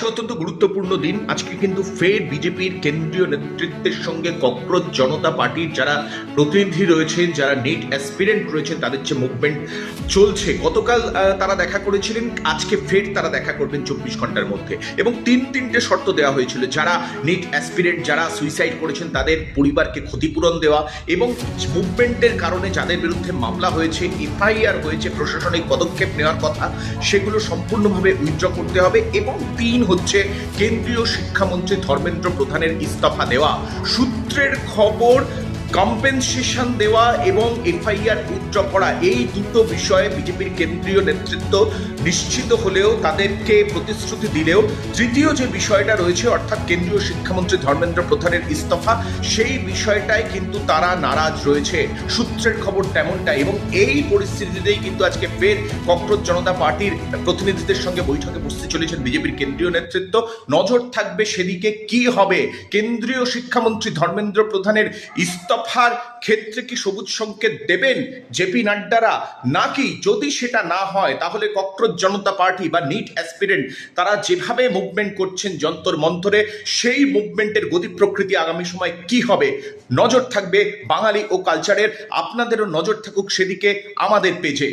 অত্যন্ত গুরুত্বপূর্ণ দিন। আজকে কিন্তু ফের বিজেপির কেন্দ্রীয় নেতৃত্বের সঙ্গে ককরোচ জনতা পার্টির যারা প্রতিনিধি রয়েছেন, যারা নেট অ্যাসপিরেন্ট রয়েছেন, তাদের যে মুভমেন্ট চলছে, গতকাল তারা দেখা করেছিলেন, আজকে ফের তারা দেখা করবেন 24 ঘন্টার মধ্যে। এবং তিনটে শর্ত দেওয়া হয়েছিল, যারা নেট অ্যাসপিরেন্ট, যারা সুইসাইড করেছেন তাদের পরিবারকে ক্ষতিপূরণ দেওয়া, এবং মুভমেন্টের কারণে যাদের বিরুদ্ধে মামলা হয়েছে, এফআইআর হয়েছে, প্রশাসনিক পদক্ষেপ নেওয়ার কথা, সেগুলো সম্পূর্ণভাবে উইথড্র করতে হবে। এবং হচ্ছে কেন্দ্রীয় শিক্ষামন্ত্রী ধর্মেন্দ্র প্রধানের ইস্তফা দেওয়া, সূত্রের খবর কম্পেনসেশন দেওয়া এবং এফআইআর উইথড্র করা, এই দুটো বিষয়ে বিজেপির কেন্দ্রীয় নেতৃত্ব নিশ্চিত হলেও, তাদেরকে প্রতিশ্রুতি দিলেও, তৃতীয় যে বিষয়টা রয়েছে অর্থাৎ কেন্দ্রীয় শিক্ষামন্ত্রী ধর্মেন্দ্র প্রধানের ইস্তফা, সেই বিষয়টাই কিন্তু তারা নারাজ রয়েছে। সূত্রের খবর তেমনটাই। এবং এই পরিস্থিতিতেই কিন্তু আজকে ফের ককরোচ জনতা পার্টির প্রতিনিধিদের সঙ্গে বৈঠকে বসতে চলেছেন বিজেপির কেন্দ্রীয় নেতৃত্ব। নজর থাকবে সেদিকে কি হবে। কেন্দ্রীয় শিক্ষামন্ত্রী ধর্মেন্দ্র প্রধানের ইস্তফার ক্ষেত্রে কি সবুজ সংকেত দেবেন জেপি নাড্ডারা, নাকি যদি সেটা না হয় তাহলে ককরোচ জনতা পার্টি বা নিট অ্যাসপিরেন্ট তারা যেভাবে মুভমেন্ট করছেন যন্তর মন্তরে, সেই মুভমেন্টের গতি প্রকৃতি আগামী সময় কি হবে। নজর থাকবে বাঙালি ও কালচারের। আপনাদেরও নজর থাকুক সেদিকে আমাদের পেজে।